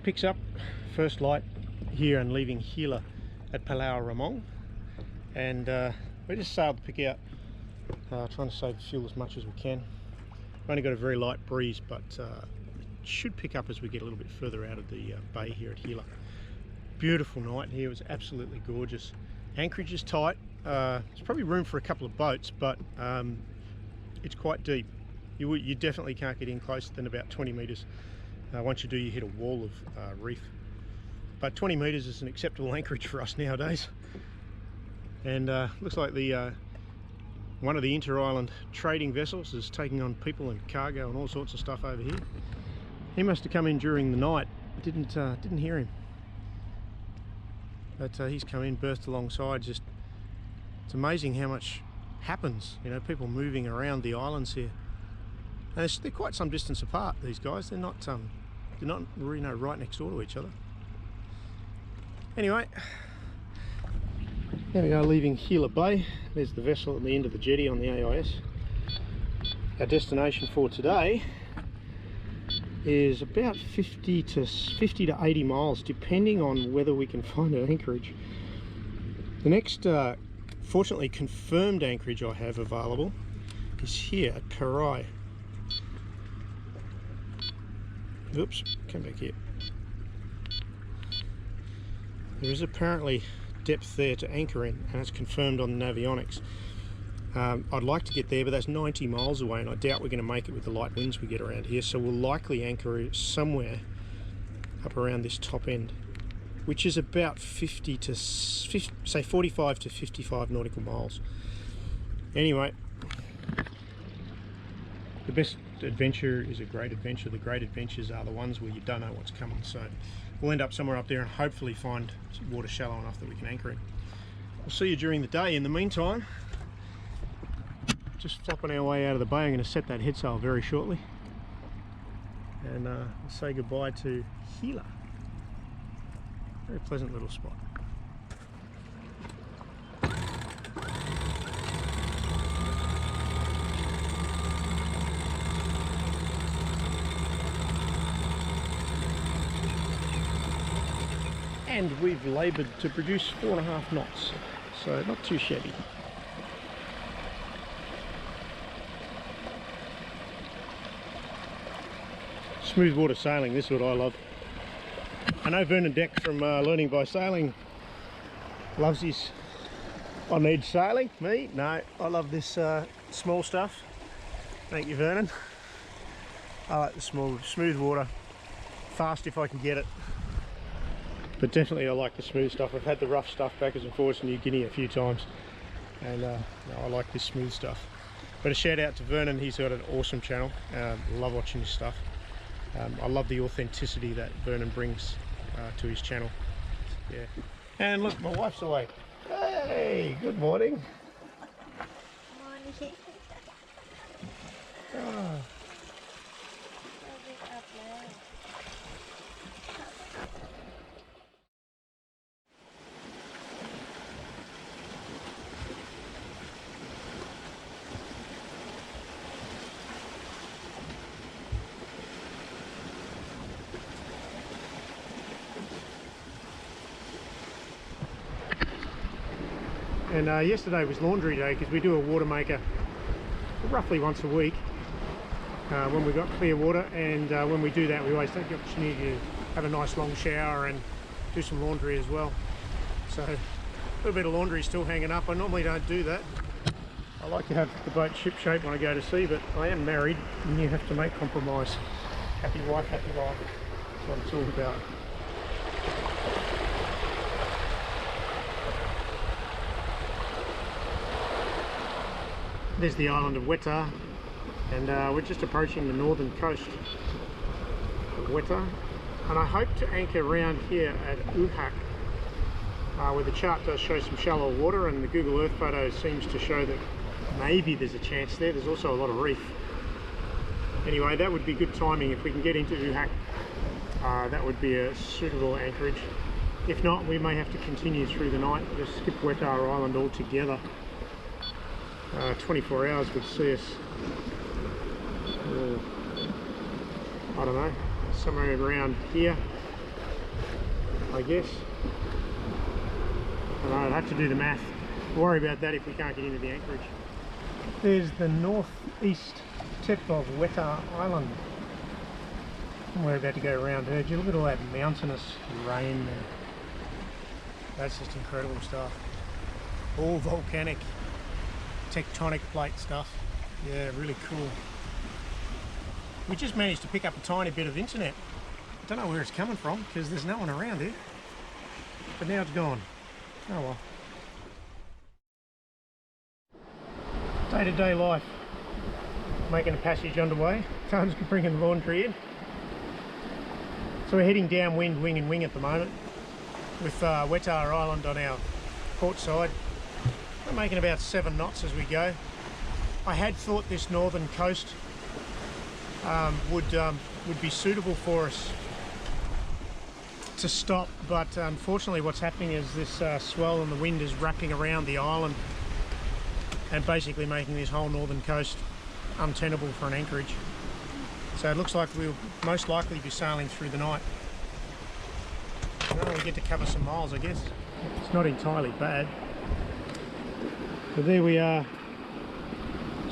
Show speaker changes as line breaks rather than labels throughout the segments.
picks up first light here and leaving Hila at Palau Ramong, and we just sailed to pick out, trying to save fuel as much as we can. We've only got a very light breeze, but it should pick up as we get a little bit further out of the bay here at Hila. Beautiful night here, it was absolutely gorgeous. Anchorage is tight, there's probably room for a couple of boats, but it's quite deep. You definitely can't get in closer than about 20 metres. Once you do, you hit a wall of reef. But 20 metres is an acceptable anchorage for us nowadays. And looks like the one of the inter-island trading vessels is taking on people and cargo and all sorts of stuff over here. He must have come in during the night. Didn't hear him. But he's come in, berthed alongside. Just, it's amazing how much happens. You know, people moving around the islands here. And they're quite some distance apart, these guys. They're not really right next door to each other. Anyway, there we are, leaving Gila Bay. There's the vessel at the end of the jetty on the AIS. Our destination for today is about 50 to 80 miles, depending on whether we can find an anchorage. The next, fortunately confirmed anchorage I have available is here at Karai. Oops, come back here. There is apparently depth there to anchor in, and it's confirmed on the navionics. I'd like to get there, but that's 90 miles away, and I doubt we're going to make it with the light winds we get around here, so we'll likely anchor somewhere up around this top end, which is about 50 to say 45 to 55 nautical miles. Anyway, the best adventure is a great adventure. The great adventures are the ones where you don't know what's coming, so we'll end up somewhere up there and hopefully find water shallow enough that we can anchor in. We'll see you during the day. In the meantime, just flopping our way out of the bay. I'm going to set that head sail very shortly and say goodbye to Hila. Very pleasant little spot. And we've laboured to produce 4.5 knots, so not too shabby. Smooth water sailing, this is what I love. I know Vernon Deck from Learning by Sailing loves his on edge sailing. Me? No, I love this small stuff. Thank you, Vernon. I like the smooth water, fast if I can get it. But definitely I like the smooth stuff. I've had the rough stuff backwards and forwards to New Guinea a few times, and no, I like this smooth stuff. But a shout out to Vernon, he's got an awesome channel. Love watching his stuff. I love the authenticity that Vernon brings to his channel. Yeah. And look, my wife's awake. Hey, good morning.
Morning.
Oh. And yesterday was laundry day because we do a water maker roughly once a week when we've got clear water, and when we do that we always take the opportunity to have a nice long shower and do some laundry as well. So a little bit of laundry still hanging up. I normally don't do that. I like to have the boat ship shape when I go to sea, but I am married and you have to make compromise. Happy wife, happy life. That's what it's all about. There's the island of Wetar, and we're just approaching the northern coast of Wetar, and I hope to anchor around here at Uhak, where the chart does show some shallow water, and the Google Earth photo seems to show that maybe there's a chance there. There's also a lot of reef. Anyway, that would be good timing. If we can get into Uhak, that would be a suitable anchorage. If not, we may have to continue through the night, just skip Wetar Island altogether. 24 hours would see us, I don't know, somewhere around here. I guess. And I'll have to do the math. We'll worry about that if we can't get into the anchorage. There's the northeast tip of Wetar Island. And we're about to go around here. Look at all that mountainous rain there. That's just incredible stuff. All volcanic, tectonic plate stuff. Yeah, really cool. We just managed to pick up a tiny bit of internet. I don't know where it's coming from because there's no one around here. But now it's gone. Oh well. Day-to-day life. Making a passage underway. Tons bringing the laundry in. So we're heading downwind, wing and wing at the moment, with Wetar Island on our port side. We're making about 7 knots as we go. I had thought this northern coast would be suitable for us to stop, but unfortunately what's happening is this swell and the wind is wrapping around the island and basically making this whole northern coast untenable for an anchorage. So it looks like we'll most likely be sailing through the night. Well, we get to cover some miles, I guess. It's not entirely bad. So there we are,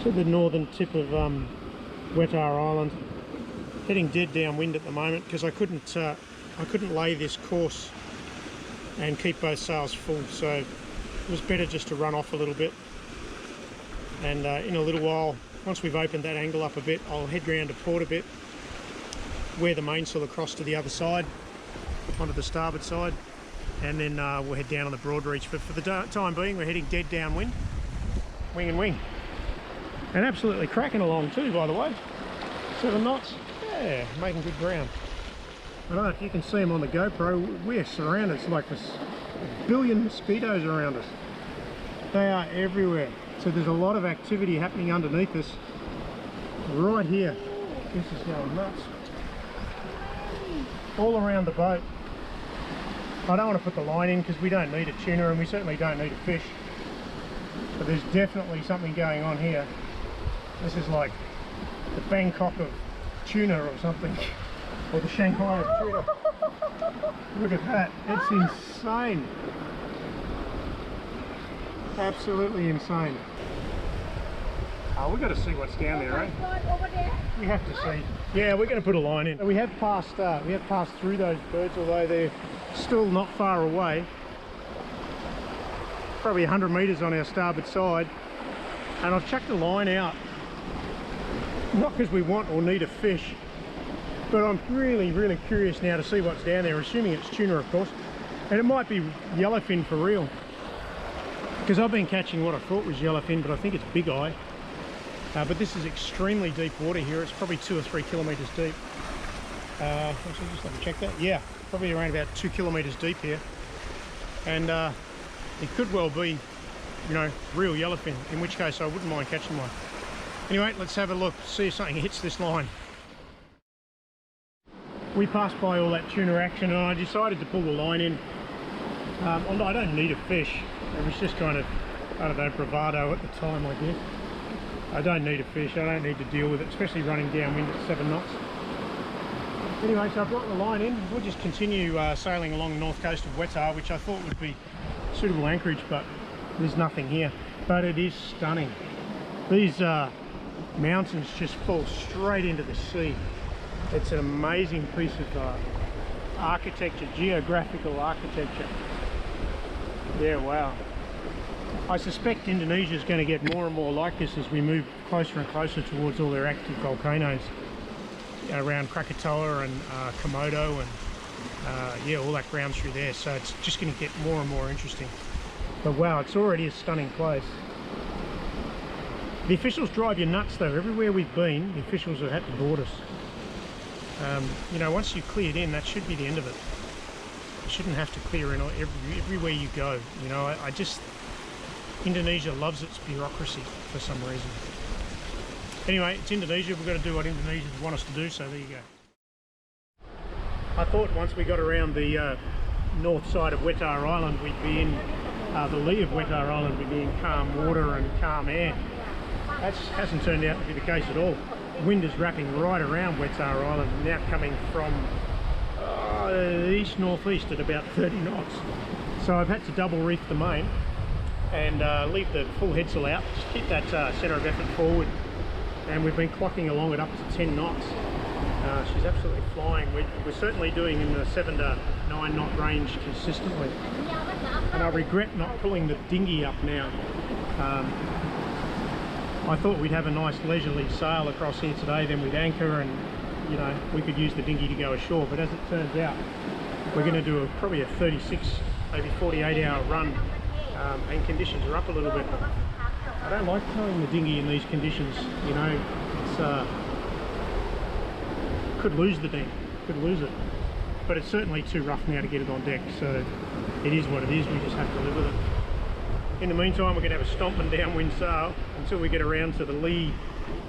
to the northern tip of Wetar Island. Heading dead downwind at the moment because I couldn't lay this course and keep both sails full, so it was better just to run off a little bit. And in a little while, once we've opened that angle up a bit, I'll head round to port a bit, wear the mainsail across to the other side, onto the starboard side, and then we'll head down on the broad reach. But for the time being, we're heading dead downwind, wing and wing. And absolutely cracking along too, by the way. 7 knots, yeah, making good ground. I don't know if you can see them on the GoPro, we're surrounded, it's like this 1 billion mosquitoes around us. They are everywhere. So there's a lot of activity happening underneath us. Right here, this is going nuts. All around the boat. I don't want to put the line in because we don't need a tuna and we certainly don't need a fish. But there's definitely something going on here. This is like the Bangkok of tuna or something. Or the Shanghai of tuna. Look at that, it's insane. Absolutely insane. Oh, we've got to see what's down there, right? We have to see. Yeah, we're going to put a line in. We have passed through those birds, although they're still not far away. Probably 100 metres on our starboard side. And I've chucked a line out, not because we want or need a fish, but I'm really, really curious now to see what's down there, assuming it's tuna, of course. And it might be yellowfin for real. Because I've been catching what I thought was yellowfin, but I think it's big eye. But this is extremely deep water here. It's probably 2 or 3 kilometres deep. Actually, just let me check that. Yeah, probably around about 2 kilometres deep here. And it could well be, you know, real yellowfin, in which case I wouldn't mind catching one. Anyway, let's have a look, see if something hits this line. We passed by all that tuna action and I decided to pull the line in. I don't need a fish. It was just kind of, I don't know, bravado at the time, I guess. I don't need a fish, I don't need to deal with it, especially running downwind at 7 knots. Anyway, so I brought the line in. We'll just continue sailing along the north coast of Wetar, which I thought would be suitable anchorage, but there's nothing here. But it is stunning. These mountains just fall straight into the sea. It's an amazing piece of architecture, geographical architecture. Yeah, wow. I suspect Indonesia is going to get more and more like this as we move closer and closer towards all their active volcanoes around Krakatoa and Komodo and yeah, all that ground through there. So it's just going to get more and more interesting. But wow, it's already a stunning place. The officials drive you nuts though. Everywhere we've been, the officials have had to board us. You know, once you've cleared in, that should be the end of it. You shouldn't have to clear in everywhere you go. You know, I just, Indonesia loves its bureaucracy for some reason. Anyway, it's Indonesia. We've got to do what Indonesians want us to do, so there you go. I thought once we got around the north side of Wetar Island, we'd be in the lee of Wetar Island, we'd be in calm water and calm air. That hasn't turned out to be the case at all. The wind is wrapping right around Wetar Island, now coming from east-northeast at about 30 knots. So I've had to double reef the main and leave the full headsail out, just keep that centre of effort forward, and we've been clocking along at up to 10 knots. She's absolutely flying. We're certainly doing in the 7 to 9 knot range consistently, and I regret not pulling the dinghy up now. I thought we'd have a nice leisurely sail across here today, then we'd anchor and, you know, we could use the dinghy to go ashore, but as it turns out we're going to do probably a 36, maybe 48 hour run, and conditions are up a little bit. I don't like towing the dinghy in these conditions, you know. It's could lose the dinghy, could lose it, but it's certainly too rough now to get it on deck, so it is what it is. We just have to live with it. In the meantime, we're going to have a stomping downwind sail until we get around to the lee,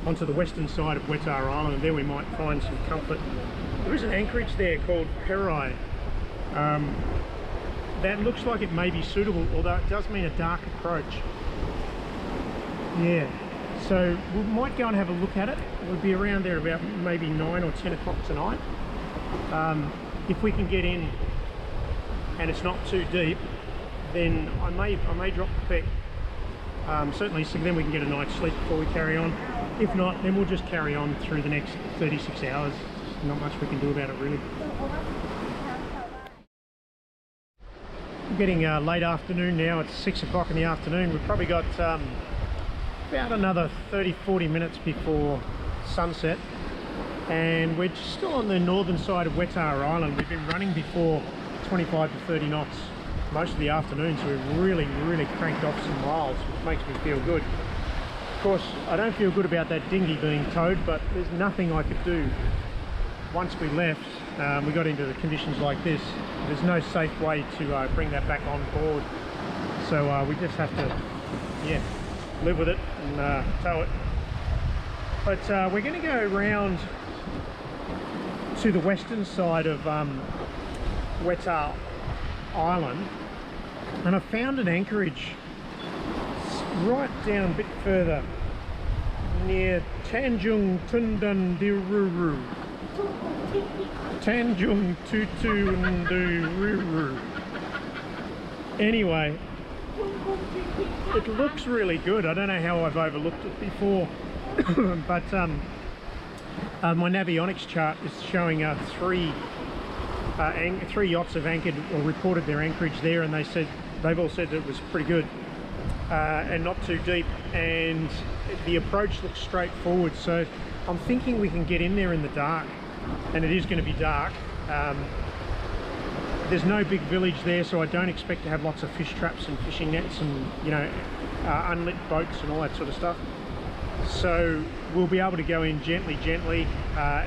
onto the western side of Wetar Island, and then we might find some comfort. There is an anchorage there called Karai. That looks like it may be suitable, although it does mean a dark approach. Yeah, so we might go and have a look at it. We'll be around there about maybe 9 or 10 o'clock tonight. If we can get in and it's not too deep, then I may drop the peak. Certainly, so then we can get a night's sleep before we carry on. If not, then we'll just carry on through the next 36 hours. There's not much we can do about it, really. Getting late afternoon now. It's 6 o'clock in the afternoon. We've probably got about another 30-40 minutes before sunset, and we're still on the northern side of Wetar Island. We've been running before 25 to 30 knots most of the afternoon, so we've really cranked off some miles, which makes me feel good. Of course, I don't feel good about that dinghy being towed, but there's nothing I could do. Once we left, we got into the conditions like this. There's no safe way to bring that back on board, so we just have to, yeah, live with it and tow it. But we're going to go around to the western side of Wetar Island, and I found an anchorage right down a bit further near Tanjung Tundandiruru. Tanjung Tutundururu. Anyway, it looks really good. I don't know how I've overlooked it before, but my Navionics chart is showing three yachts have anchored or reported their anchorage there, and they've all said it was pretty good and not too deep, and the approach looks straightforward. So I'm thinking we can get in there in the dark, and it is going to be dark. There's no big village there, so I don't expect to have lots of fish traps and fishing nets and, you know, unlit boats and all that sort of stuff. So we'll be able to go in gently.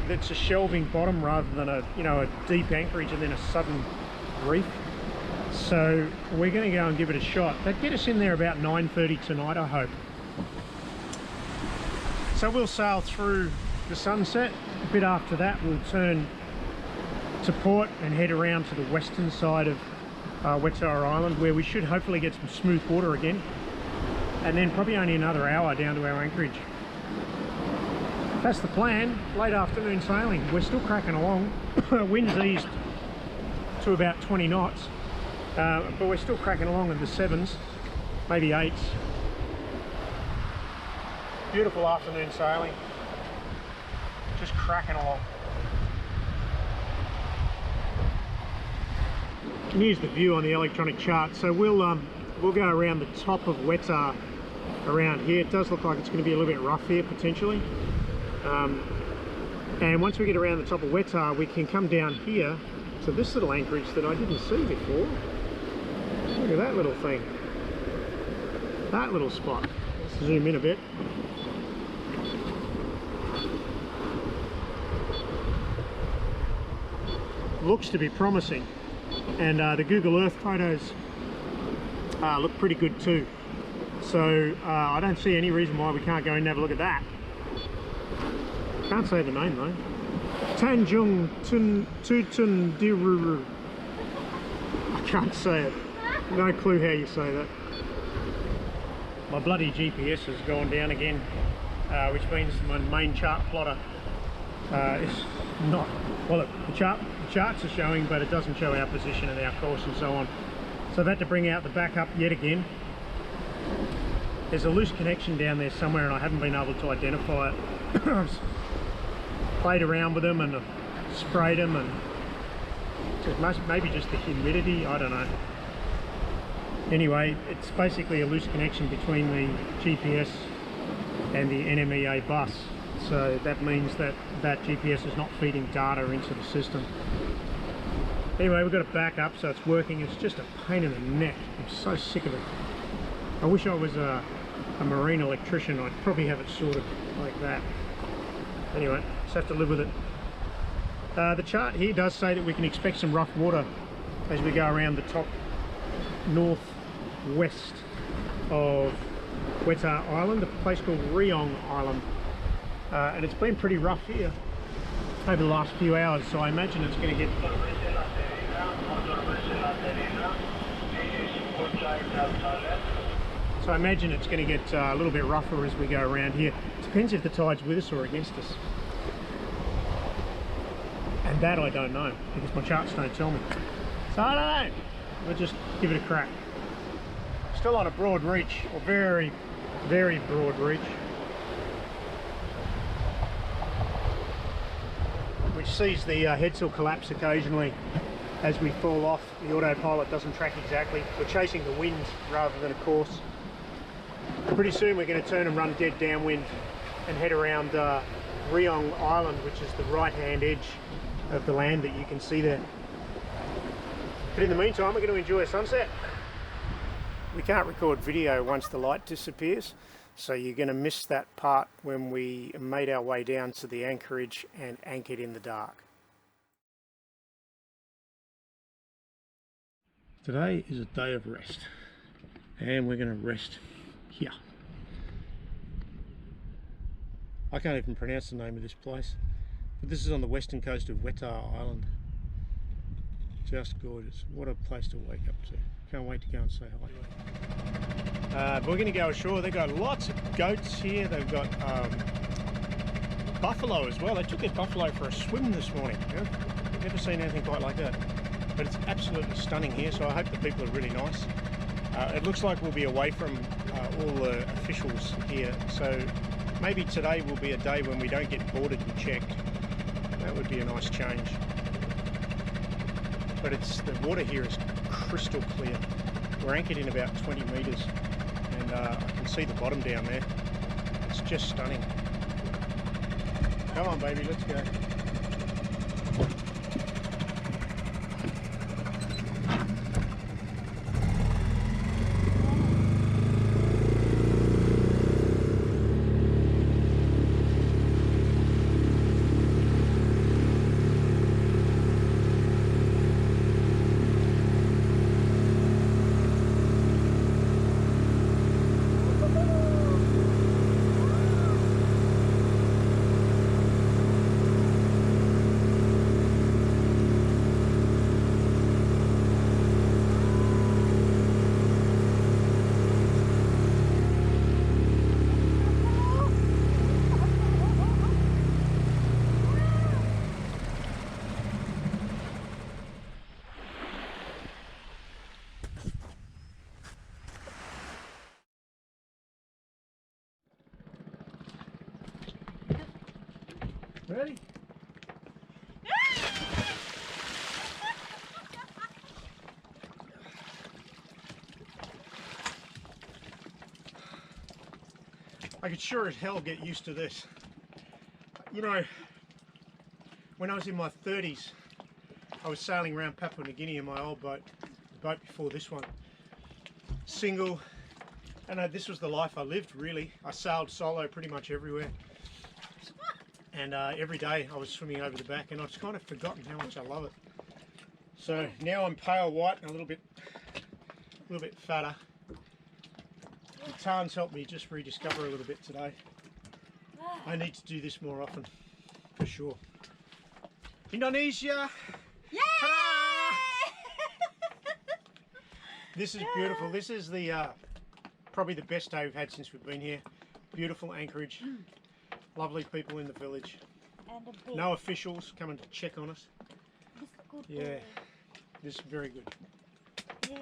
It's a shelving bottom rather than a deep anchorage and then a sudden reef. So we're going to go and give it a shot. That'll get us in there about 9:30 tonight, I hope. So we'll sail through the sunset. A bit after that, we'll turn to port and head around to the western side of Wetar Island, where we should hopefully get some smooth water again, and then probably only another hour down to our anchorage. That's the plan. Late afternoon sailing. We're still cracking along. Wind's eased to about 20 knots, but we're still cracking along in the 7s, maybe 8s. Beautiful afternoon sailing, just cracking along. You can use the view on the electronic chart. So we'll go around the top of Wetar around here. It does look like it's going to be a little bit rough here potentially, and once we get around the top of Wetar, we can come down here to this little anchorage that I didn't see before. Look at that little thing, that little spot. Let's zoom in a bit. Looks to be promising, and the Google Earth photos look pretty good too. So I don't see any reason why we can't go and have a look at that. Can't say the name though. Tanjung Tutundiruru. I can't say it. No clue how you say that. My bloody GPS has gone down again, which means my main chart plotter is not, well, the chart charts are showing, but it doesn't show our position and our course and so on. So I've had to bring out the backup yet again. There's a loose connection down there somewhere and I haven't been able to identify it. I've played around with them and sprayed them, and maybe just the humidity, I don't know. Anyway, it's basically a loose connection between the GPS and the NMEA bus. So that means that that GPS is not feeding data into the system. Anyway, we've got it back up so it's working. It's just a pain in the neck. I'm so sick of it. I wish I was a marine electrician. I'd probably have it sorted like that. Anyway, just have to live with it. The chart here does say that we can expect some rough water as we go around the top northwest of Wetar Island, a place called Riong Island. And it's been pretty rough here over the last few hours, so I imagine it's going to get a little bit rougher as we go around here. Depends if the tide's with us or against us. And that I don't know, because my charts don't tell me. So I don't know. We'll just give it a crack. Still on a broad reach, or very, very broad reach, which sees the headsail collapse occasionally as we fall off. The autopilot doesn't track exactly. We're chasing the wind rather than a course. Pretty soon we're going to turn and run dead downwind and head around Riong Island, which is the right hand edge of the land that you can see there. But in the meantime, we're going to enjoy a sunset. We can't record video once the light disappears, so you're going to miss that part when we made our way down to the anchorage and anchored in the dark. Today is a day of rest, and we're going to rest here. I can't even pronounce the name of this place, but this is on the western coast of Wetar Island. Just gorgeous. What a place to wake up to. Can't wait to go and say hi. But we're going to go ashore. They've got lots of goats here. They've got buffalo as well. They took their buffalo for a swim this morning. I've never seen anything quite like that. But it's absolutely stunning here, so I hope the people are really nice. It looks like we'll be away from all the officials here, so maybe today will be a day when we don't get boarded and checked. That would be a nice change. But the water here is crystal clear. We're anchored in about 20 metres, and I can see the bottom down there. It's just stunning. Come on baby, let's go. Ready? I could sure as hell get used to this. You know, when I was in my 30s, I was sailing around Papua New Guinea in my old boat, the boat before this one. Single, and this was the life I lived, really. I sailed solo pretty much everywhere. And every day I was swimming over the back, and I've kind of forgotten how much I love it. So now I'm pale white and a little bit fatter. The tarn's helped me just rediscover a little bit today. I need to do this more often, for sure. Indonesia!
Yay!
This is beautiful. This is the probably the best day we've had since we've been here. Beautiful anchorage. Lovely people in the village.
And a bed.
No officials coming to check on us.
good
Yeah,
boy.
this is very good.
Yeah.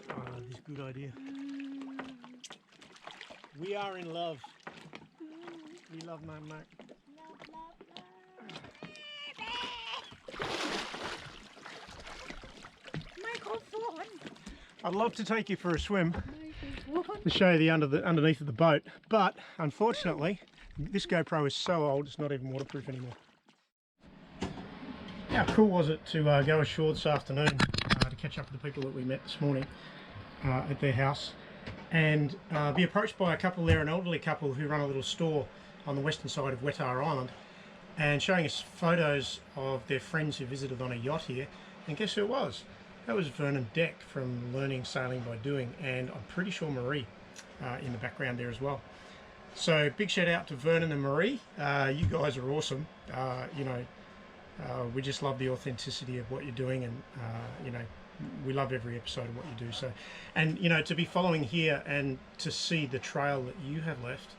Oh, this is a good idea. We are in love. We love my Mark.
Love, love, love. Microphone.
I'd love to take you for a swim
Microphone.
to show you the underneath of the boat, but unfortunately this GoPro is so old it's not even waterproof anymore. How cool was it to go ashore this afternoon to catch up with the people that we met this morning at their house, and be approached by a couple there, an elderly couple who run a little store on the western side of Wetar Island, and showing us photos of their friends who visited on a yacht here. And guess who it was? That was Vernon Deck from Learning Sailing by Doing, and I'm pretty sure Marie in the background there as well. So big shout out to Vernon and Marie. You guys are awesome. You know, we just love the authenticity of what you're doing, and you know, we love every episode of what you do. So, and you know, to be following here and to see the trail that you have left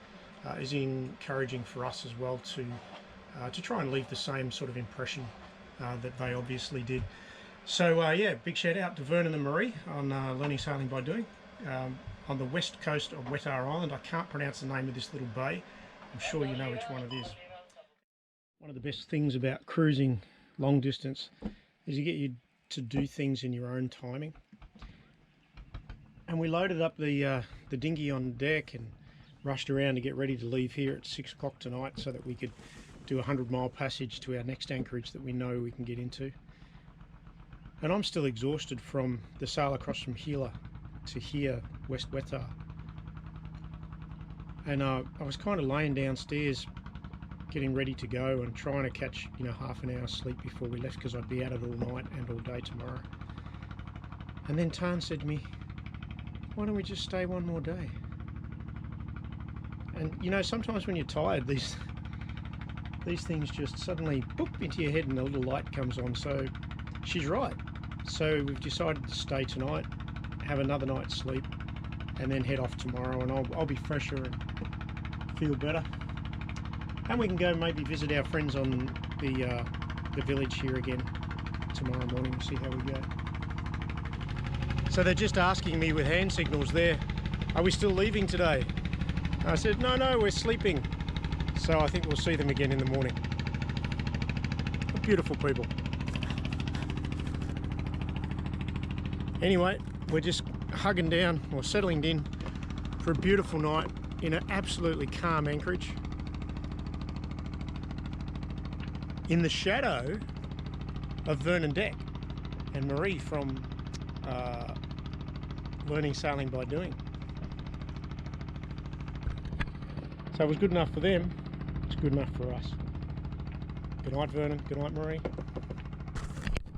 is encouraging for us as well to try and leave the same sort of impression that they obviously did. So yeah, big shout out to Vernon and Marie on Learning Sailing by Doing on the west coast of Wetar Island. I can't pronounce the name of this little bay. I'm sure you know which one it is. One of the best things about cruising long distance is you get you to do things in your own timing. And we loaded up the dinghy on deck and rushed around to get ready to leave here at 6 o'clock tonight so that we could do a 100-mile passage to our next anchorage that we know we can get into. And I'm still exhausted from the sail across from Hila to here, West Wetar. And I was kind of laying downstairs getting ready to go and trying to catch, you know, half an hour's sleep before we left, because I'd be at it all night and all day tomorrow. And then Tan said to me, why don't we just stay one more day? And you know, sometimes when you're tired, these things just suddenly boop into your head and a little light comes on. So she's right. So we've decided to stay tonight, have another night's sleep, and then head off tomorrow, and I'll be fresher and feel better. And we can go maybe visit our friends on the village here again tomorrow morning and see how we go. So they're just asking me with hand signals there, are we still leaving today? I said, no, we're sleeping. So I think we'll see them again in the morning. Beautiful people. Anyway, we're just hugging down or settling in for a beautiful night in an absolutely calm anchorage, in the shadow of Vernon Deck and Marie from Learning Sailing by Doing. So it was good enough for them, it's good enough for us. Good night, Vernon. Good night, Marie.